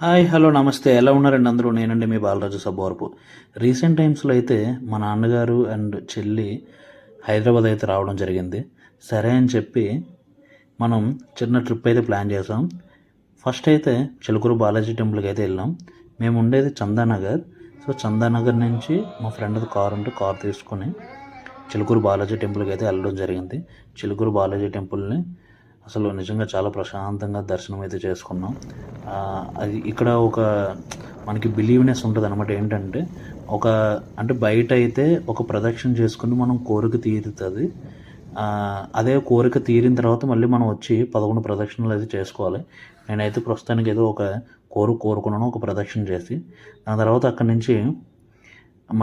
Hi hello నమస్తే ఎలా ఉన్నారండి అందరూ నేనండి మీ బాలరాజు సబ్బవరపు. రీసెంట్ టైమ్స్లో అయితే మా నాన్నగారు అండ్ చెల్లి హైదరాబాద్ అయితే రావడం జరిగింది. సరే అని చెప్పి మనం చిన్న ట్రిప్ అయితే ప్లాన్ చేసాం. ఫస్ట్ అయితే చిలుకూరు బాలాజీ టెంపుల్కి అయితే వెళ్ళాం. మేము ఉండేది చందానగర్. సో చందానగర్ నుంచి మా ఫ్రెండ్ది కార్ ఉంటే కార్ తీసుకొని చిలుకూరు బాలాజీ టెంపుల్కి అయితే వెళ్ళడం జరిగింది. చిలుకూరు బాలాజీ టెంపుల్ని అసలు నిజంగా చాలా ప్రశాంతంగా దర్శనం అయితే చేసుకున్నాం. అది ఇక్కడ ఒక మనకి బిలీవ్నెస్ ఉంటుంది అనమాట. ఏంటంటే ఒక అంటే బయట అయితే ఒక ప్రదక్షిణ చేసుకుని మనం కోరిక తీరుతుంది. అదే కోరిక తీరిన తర్వాత మళ్ళీ మనం వచ్చి 11 ప్రదక్షిణలు అయితే చేసుకోవాలి. నేనైతే ప్రస్తుతానికి ఏదో ఒక కోరుకున్నాను, ఒక ప్రదక్షిణ చేసి దాని తర్వాత అక్కడి నుంచి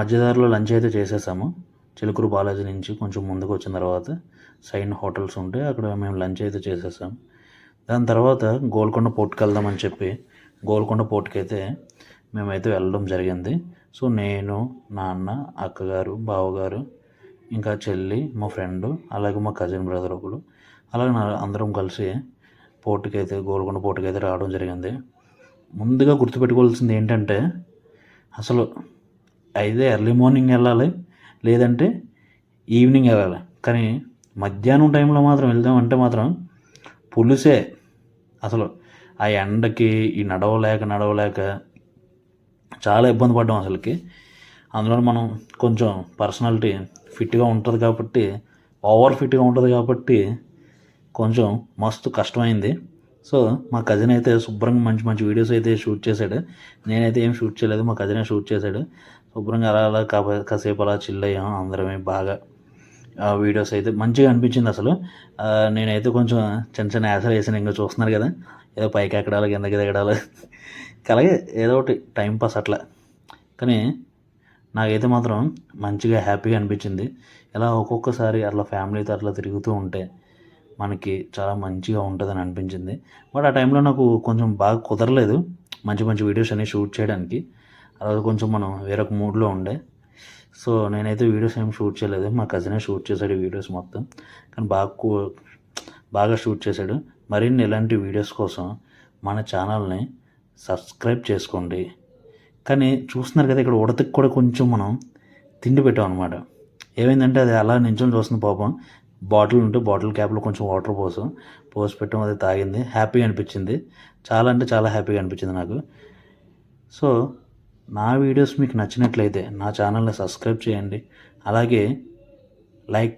మధ్యదారిలో లంచ్ అయితే చేసేసాము. చిలుకూరు బాలాజీ నుంచి కొంచెం ముందుకు వచ్చిన తర్వాత సైడ్ హోటల్స్ ఉంటే అక్కడ మేము లంచ్ అయితే చేసేసాం. దాని తర్వాత గోల్కొండ పోర్ట్కి వెళ్దామని చెప్పి గోల్కొండ పోర్ట్కి అయితే మేమైతే వెళ్ళడం జరిగింది. సో నేను, నాన్న, అక్కగారు, బావగారు, ఇంకా చెల్లి, మా ఫ్రెండ్, అలాగే మా కజిన్ బ్రదర్ ఒకడు, అలాగే అందరం కలిసి గోల్కొండ పోర్ట్కి అయితే రావడం జరిగింది. ముందుగా గుర్తుపెట్టుకోవాల్సింది ఏంటంటే అసలు అయితే ఎర్లీ మార్నింగ్ వెళ్ళాలి, లేదంటే ఈవినింగ్ వెళ్ళాలి. కానీ మధ్యాహ్నం టైంలో మాత్రం వెళ్దామంటే మాత్రం పులుసే. అసలు ఆ ఎండకి ఈ నడవలేక చాలా ఇబ్బంది పడ్డాం అసలుకి. అందులో మనం కొంచెం పర్సనాలిటీ ఫిట్గా ఉంటుంది కాబట్టి, ఓవర్ ఫిట్గా ఉంటుంది కాబట్టి కొంచెం మస్తు కష్టమైంది. సో మా కజిన్ అయితే శుభ్రంగా మంచి మంచి వీడియోస్ అయితే షూట్ చేశాడు. నేనైతే ఏం షూట్ చేయలేదు, మా కజినే షూట్ చేశాడు. శుభ్రంగా అలా కాసేపు అలా చిల్ అయ్యాం అందరమే బాగా. వీడియోస్ అయితే మంచిగా అనిపించింది అసలు. నేనైతే కొంచెం చిన్న యాసలు వేసాను, ఇంకా చూస్తున్నారు కదా, ఏదో పైకి ఎక్కడాలి, కిందకి దిగడాలి, అలాగే ఏదో ఒకటి టైంపాస్ అట్లా. కానీ నాకైతే మాత్రం మంచిగా హ్యాపీగా అనిపించింది. ఇలా ఒక్కొక్కసారి అట్లా ఫ్యామిలీతో అట్లా తిరుగుతూ ఉంటే మనకి చాలా మంచిగా ఉంటుందని అనిపించింది. బట్ ఆ టైంలో నాకు కొంచెం బాగా కుదరలేదు మంచి మంచి వీడియోస్ అన్ని షూట్ చేయడానికి. అలాగే కొంచెం మనం వేరొక మూడ్లో ఉండే. సో నేనైతే వీడియోస్ ఏం షూట్ చేయలేదు, మా కజినే షూట్ చేశాడు వీడియోస్ మొత్తం. కానీ బాగా షూట్ చేశాడు. మరిన్ని ఇలాంటి వీడియోస్ కోసం మన ఛానల్ని సబ్స్క్రైబ్ చేసుకోండి. కానీ చూస్తున్నారు కదా, ఇక్కడ ఉడతకి కూడా కొంచెం మనం తిండి పెట్టాం అనమాట. ఏమైందంటే అది అలా నించొని చూస్తుంది పాపం. బాటిల్ ఉంటే బాటిల్ క్యాప్లో కొంచెం వాటర్ పోసి పెట్టాం, అది తాగింది. హ్యాపీగా అనిపించింది, చాలా అంటే చాలా హ్యాపీగా అనిపించింది నాకు. సో నా వీడియోస్ మీకు నచ్చినట్లయితే నా ఛానల్ని సబ్స్క్రైబ్ చేయండి, అలాగే లైక్